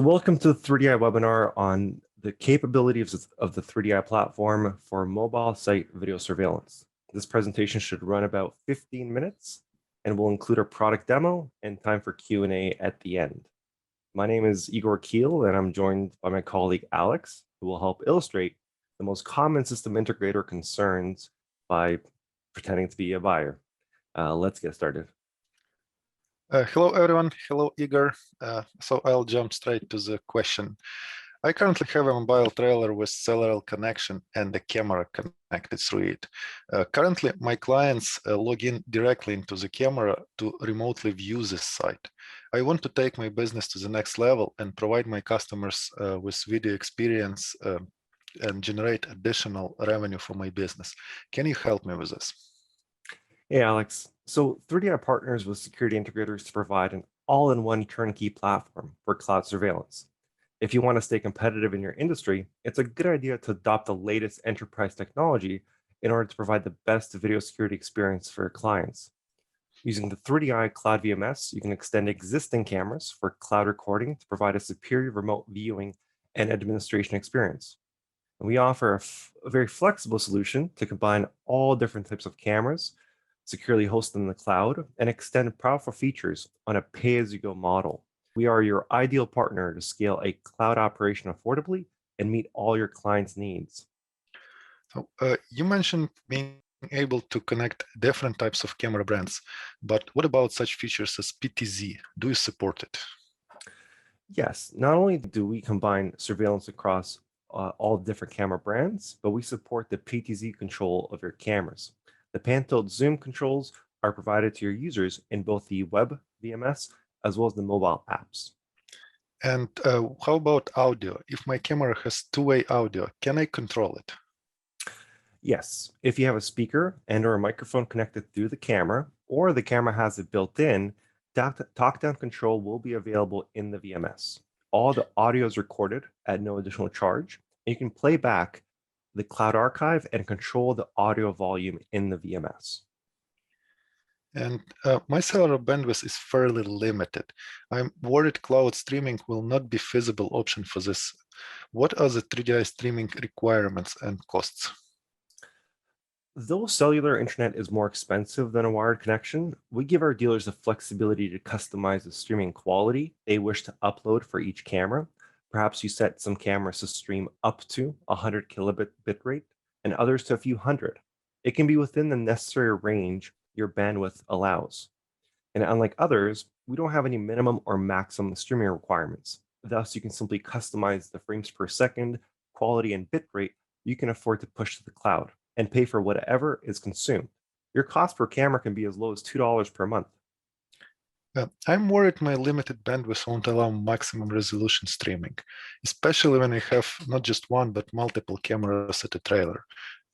Welcome to the 3DI webinar on the capabilities of the 3DI platform for mobile site video surveillance. This presentation should run about 15 minutes and will include a product demo and time for Q&A at the end. My name is Igor Keel, and I'm joined by my colleague Alex, who will help illustrate the most common system integrator concerns by pretending to be a buyer. Let's get started. Hello, everyone. Hello, Igor. So I'll jump straight to the question. I currently have a mobile trailer with Centrale connection and a camera connected through it. Currently, my clients log in directly into the camera to remotely view this site. I want to take my business to the next level and provide my customers with video experience and generate additional revenue for my business. Can you help me with this? Hey, Alex. So 3DI partners with security integrators to provide an all-in-one turnkey platform for cloud surveillance. If you want to stay competitive in your industry, it's a good idea to adopt the latest enterprise technology in order to provide the best video security experience for your clients. Using the 3DI Cloud VMS, you can extend existing cameras for cloud recording to provide a superior remote viewing and administration experience. And we offer a very flexible solution to combine all different types of cameras, securely hosted in the cloud, and extend powerful features on a pay-as-you-go model. We are your ideal partner to scale a cloud operation affordably and meet all your clients' needs. So you mentioned being able to connect different types of camera brands, but what about such features as PTZ? Do you support it? Yes, not only do we combine surveillance across all different camera brands, but we support the PTZ control of your cameras. The pan-tilt zoom controls are provided to your users in both the web VMS as well as the mobile apps. And how about audio? If my camera has two-way audio, can I control it? Yes, if you have a speaker and or a microphone connected through the camera, or the camera has it built in, talk-down control will be available in the VMS. All the audio is recorded at no additional charge, and you can play back the cloud archive and control the audio volume in the VMS. And my cellular bandwidth is fairly limited. I'm worried cloud streaming will not be feasible option for this. What are the 3DI streaming requirements and costs? Though cellular internet is more expensive than a wired connection, we give our dealers the flexibility to customize the streaming quality they wish to upload for each camera. Perhaps you set some cameras to stream up to 100 kilobit bitrate and others to a few hundred. It can be within the necessary range your bandwidth allows. And unlike others, we don't have any minimum or maximum streaming requirements. Thus, you can simply customize the frames per second, quality, and bitrate you can afford to push to the cloud and pay for whatever is consumed. Your cost per camera can be as low as $2 per month. I'm worried my limited bandwidth won't allow maximum resolution streaming, especially when I have not just one, but multiple cameras at a trailer.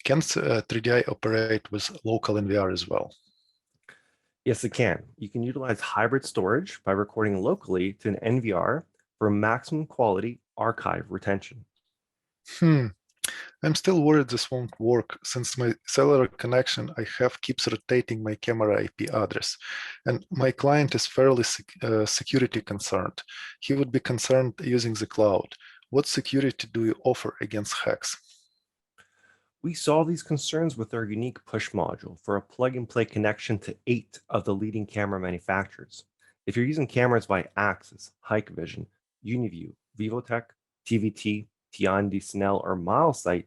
Can 3DI operate with local NVR as well? Yes, it can. You can utilize hybrid storage by recording locally to an NVR for maximum quality archive retention. I'm still worried this won't work since my cellular connection I have keeps rotating my camera IP address. And my client is fairly security concerned. He would be concerned using the cloud. What security do you offer against hacks? We solve these concerns with our unique push module for a plug-and-play connection to 8 of the leading camera manufacturers. If you're using cameras by Axis, Hikvision, Uniview, Vivotech, TVT, Tiandi, Snell, or Milesight,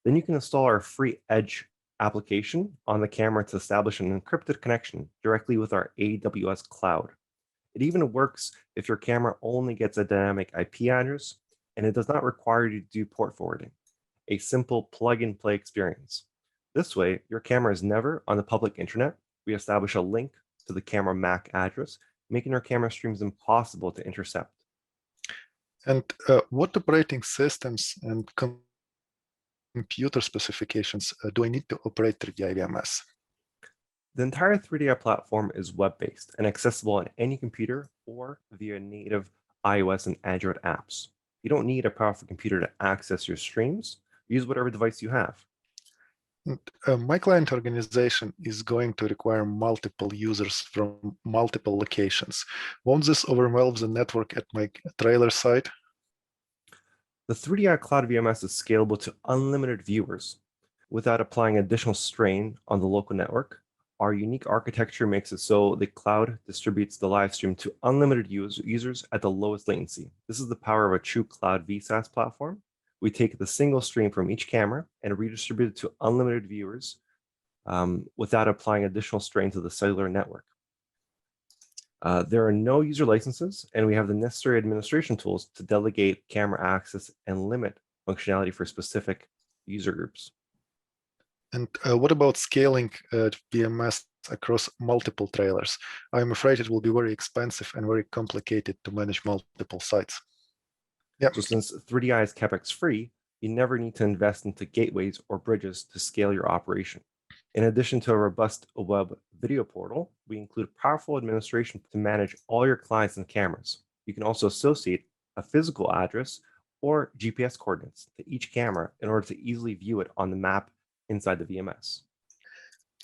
then you can install our free Edge application on the camera to establish an encrypted connection directly with our AWS cloud. It even works if your camera only gets a dynamic IP address, and it does not require you to do port forwarding. A simple plug-and-play experience. This way, your camera is never on the public internet. We establish a link to the camera MAC address, making our camera streams impossible to intercept. And what operating systems and computer specifications do I need to operate 3DI VMS? The entire 3DI platform is web-based and accessible on any computer or via native iOS and Android apps. You don't need a powerful computer to access your streams. Use whatever device you have. My client organization is going to require multiple users from multiple locations. Won't this overwhelm the network at my trailer site? The 3DI Cloud VMS is scalable to unlimited viewers without applying additional strain on the local network. Our unique architecture makes it so the cloud distributes the live stream to unlimited users at the lowest latency. This is the power of a true cloud vSaaS platform. We take the single stream from each camera and redistribute it to unlimited viewers without applying additional strain to the cellular network. There are no user licenses, and we have the necessary administration tools to delegate camera access and limit functionality for specific user groups. And what about scaling VMS across multiple trailers? I'm afraid it will be very expensive and very complicated to manage multiple sites. Yeah. So since 3DI is CapEx free, you never need to invest into gateways or bridges to scale your operation. In addition to a robust web video portal, we include powerful administration to manage all your clients and cameras. You can also associate a physical address or GPS coordinates to each camera in order to easily view it on the map inside the VMS.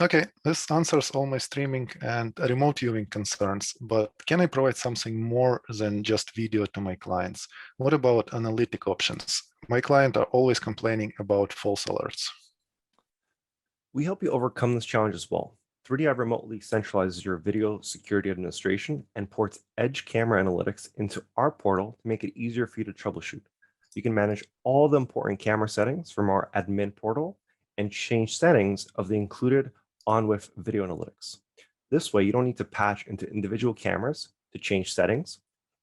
Okay, this answers all my streaming and remote viewing concerns, but can I provide something more than just video to my clients? What about analytic options? My clients are always complaining about false alerts. We help you overcome this challenge as well. 3DI remotely centralizes your video security administration and ports edge camera analytics into our portal to make it easier for you to troubleshoot. You can manage all the important camera settings from our admin portal and change settings of the included on-with video analytics. This way, you don't need to patch into individual cameras to change settings.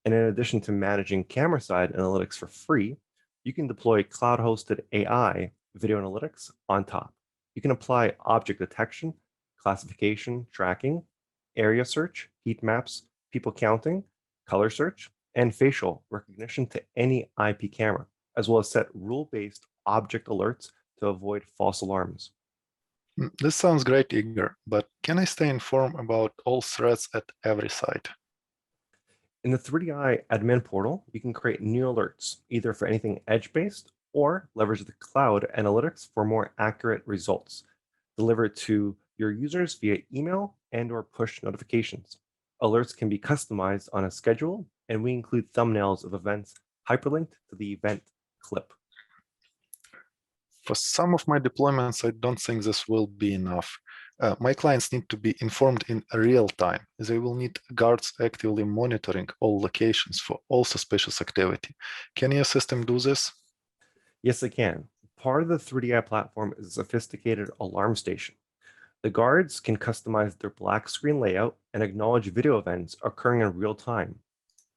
And in addition to managing camera side analytics for free, you can deploy cloud-hosted AI video analytics on top. You can apply object detection, classification, tracking, area search, heat maps, people counting, color search, and facial recognition to any IP camera, as well as set rule-based object alerts to avoid false alarms. This sounds great, Igor, but can I stay informed about all threats at every site? In the 3DI admin portal, you can create new alerts, either for anything edge-based or leverage the cloud analytics for more accurate results delivered to your users via email and or push notifications. Alerts can be customized on a schedule, and we include thumbnails of events hyperlinked to the event clip. For some of my deployments, I don't think this will be enough. My clients need to be informed in real time. They will need guards actively monitoring all locations for all suspicious activity. Can your system do this? Yes, it can. Part of the 3DI platform is a sophisticated alarm station. The guards can customize their black screen layout and acknowledge video events occurring in real time.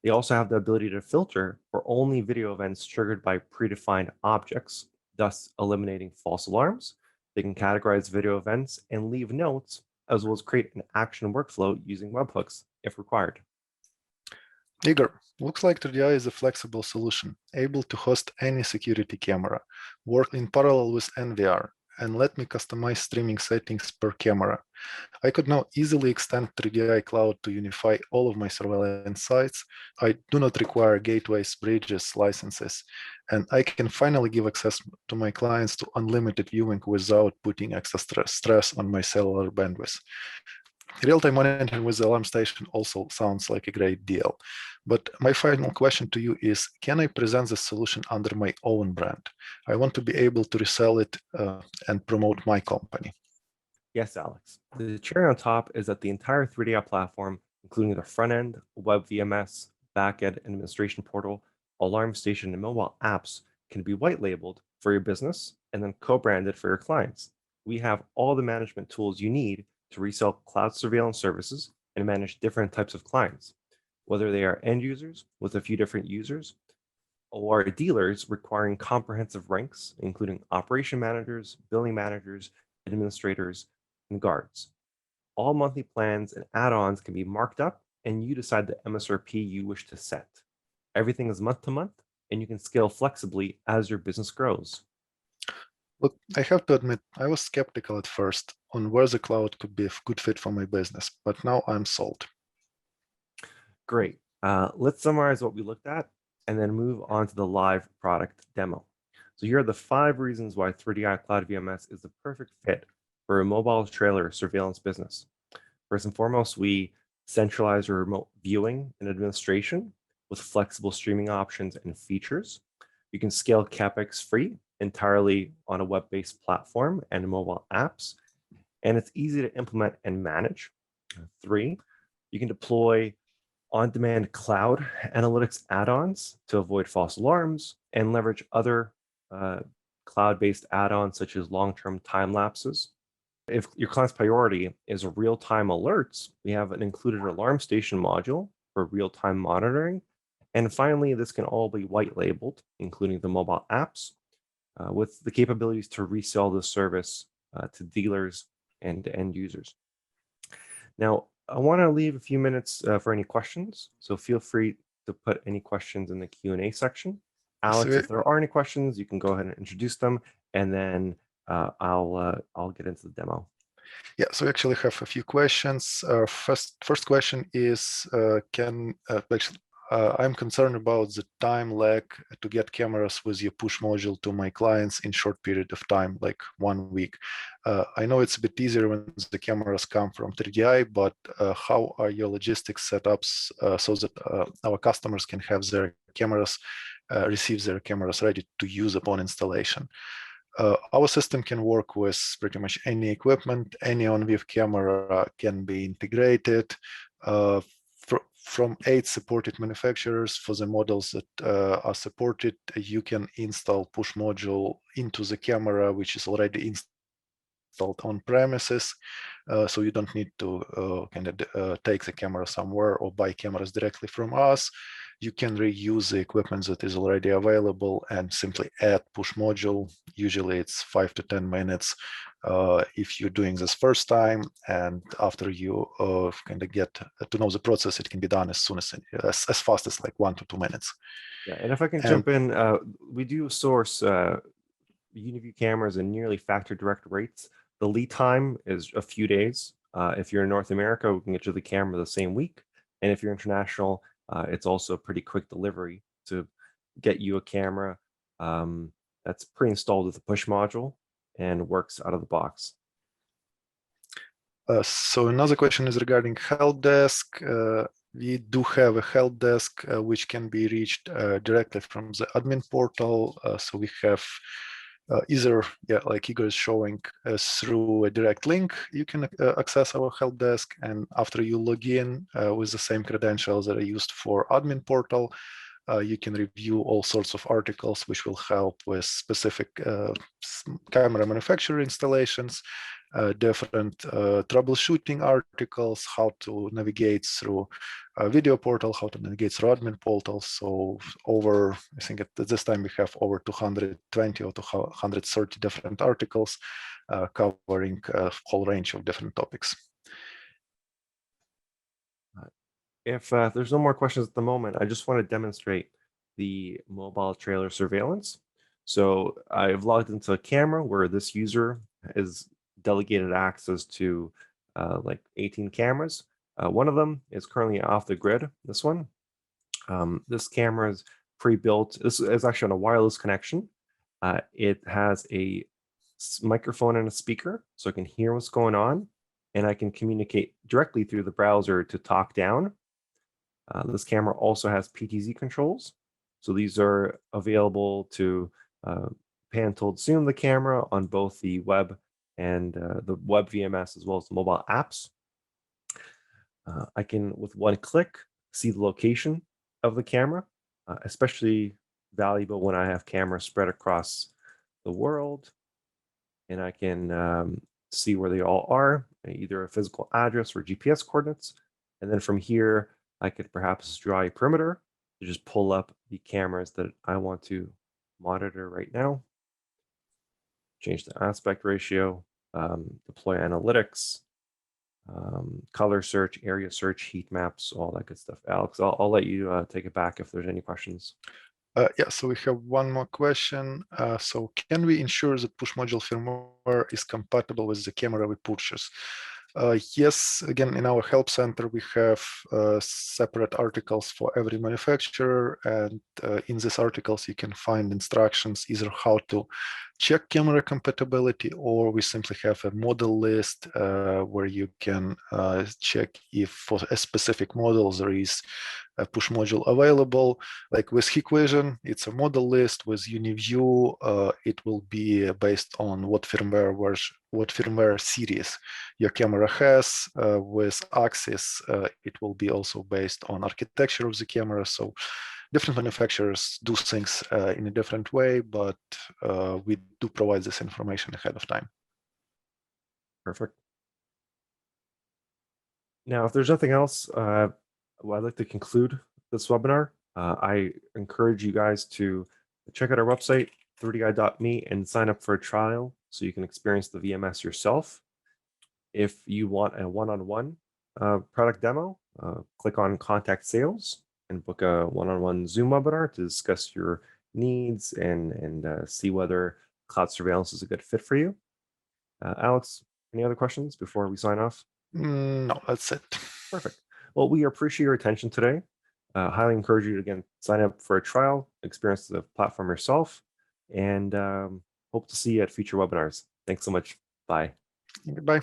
They also have the ability to filter for only video events triggered by predefined objects, thus eliminating false alarms. They can categorize video events and leave notes, as well as create an action workflow using webhooks if required. Igor, looks like 3DI is a flexible solution, able to host any security camera, work in parallel with NVR, and let me customize streaming settings per camera. I could now easily extend 3DI Cloud to unify all of my surveillance sites. I do not require gateways, bridges, licenses, and I can finally give access to my clients to unlimited viewing without putting extra stress on my cellular bandwidth. Real-time monitoring with the alarm station also sounds like a great deal. But my final question to you is, can I present this solution under my own brand? I want to be able to resell it and promote my company. Yes, Alex. The cherry on top is that the entire 3DI platform, including the front end, web VMS, backend administration portal, alarm station, and mobile apps, can be white labeled for your business and then co-branded for your clients. We have all the management tools you need to resell cloud surveillance services and manage different types of clients, whether they are end users with a few different users or dealers requiring comprehensive ranks, including operation managers, billing managers, administrators, and guards. All monthly plans and add-ons can be marked up, and you decide the MSRP you wish to set. Everything is month to month, and you can scale flexibly as your business grows. Look, I have to admit, I was skeptical at first on where the cloud could be a good fit for my business, but now I'm sold. Great. Let's summarize what we looked at and then move on to the live product demo. So here are the 5 reasons why 3DI Cloud VMS is the perfect fit for a mobile trailer surveillance business. First and foremost, we centralize your remote viewing and administration with flexible streaming options and features. You can scale CapEx free entirely on a web-based platform and mobile apps, and it's easy to implement and manage. 3, you can deploy on-demand cloud analytics add-ons to avoid false alarms and leverage other cloud-based add-ons such as long-term time lapses. If your client's priority is real-time alerts, we have an included alarm station module for real-time monitoring. And finally, this can all be white labeled, including the mobile apps, with the capabilities to resell the service to dealers and end users. Now, I want to leave a few minutes for any questions, so feel free to put any questions in the Q&A section. Alex, if there are any questions, you can go ahead and introduce them, and then I'll get into the demo. Yeah, so we actually have a few questions. First question is, I'm concerned about the time lag to get cameras with your push module to my clients in short period of time, like 1 week. I know it's a bit easier when the cameras come from 3DI, but how are your logistics setups so that our customers can have their cameras, receive their cameras ready to use upon installation? Our system can work with pretty much any equipment. Any on-view camera can be integrated. From 8 supported manufacturers for the models that are supported, you can install push module into the camera, which is already installed on premises. So you don't need to take the camera somewhere or buy cameras directly from us. You can reuse the equipment that is already available and simply add push module. Usually it's 5 to 10 minutes if you're doing this first time, and after you get to know the process, it can be done as soon as fast as like 1 to 2 minutes. Yeah, and if I can jump in, we do source UniView cameras in nearly factory direct rates. The lead time is a few days. If you're in North America, we can get you the camera the same week. And if you're international, it's also a pretty quick delivery to get you a camera that's pre-installed with a push module and works out of the box. So another question is regarding help desk. We do have a help desk which can be reached directly from the admin portal. So we have either, like Igor is showing, through a direct link, you can access our help desk, and after you log in with the same credentials that are used for admin portal, you can review all sorts of articles which will help with specific camera manufacturer installations, different troubleshooting articles, how to navigate through a video portal, how to navigate through admin portals. So I think at this time we have over 220 or 230 different articles covering a whole range of different topics. If there's no more questions at the moment, I just want to demonstrate the mobile trailer surveillance. So I've logged into a camera where this user is delegated access to like 18 cameras. One of them is currently off the grid, this one. This camera is pre-built. This is actually on a wireless connection. It has a microphone and a speaker, so I can hear what's going on, and I can communicate directly through the browser to talk down. This camera also has PTZ controls. So these are available to pan, tilt, zoom the camera on both the web and the web VMS as well as the mobile apps. I can, with one click, see the location of the camera, especially valuable when I have cameras spread across the world. And I can see where they all are, either a physical address or GPS coordinates. And then from here, I could perhaps draw a perimeter to just pull up the cameras that I want to monitor right now. Change the aspect ratio, deploy analytics, color search, area search, heat maps, all that good stuff. Alex, I'll let you take it back if there's any questions. Yeah, so we have one more question. So can we ensure that push module firmware is compatible with the camera we purchase? Yes, again, in our help center, we have separate articles for every manufacturer. And in these articles, you can find instructions either how to check camera compatibility, or we simply have a model list where you can check if for a specific model there is a push module available. Like with Hikvision, it's a model list. With UniView, it will be based on what firmware version, what firmware series your camera has. With Axis, it will be also based on architecture of the camera. So different manufacturers do things in a different way, but we do provide this information ahead of time. Perfect. Now, if there's nothing else, well, I'd like to conclude this webinar. I encourage you guys to check out our website, 3dguy.me, and sign up for a trial so you can experience the VMS yourself. If you want a one-on-one product demo, click on Contact Sales and book a one-on-one Zoom webinar to discuss your needs and see whether cloud surveillance is a good fit for you. Alex, any other questions before we sign off? No, that's it. Perfect. Well, we appreciate your attention today. Highly encourage you to, again, sign up for a trial, experience the platform yourself, and hope to see you at future webinars. Thanks so much. Bye. Goodbye.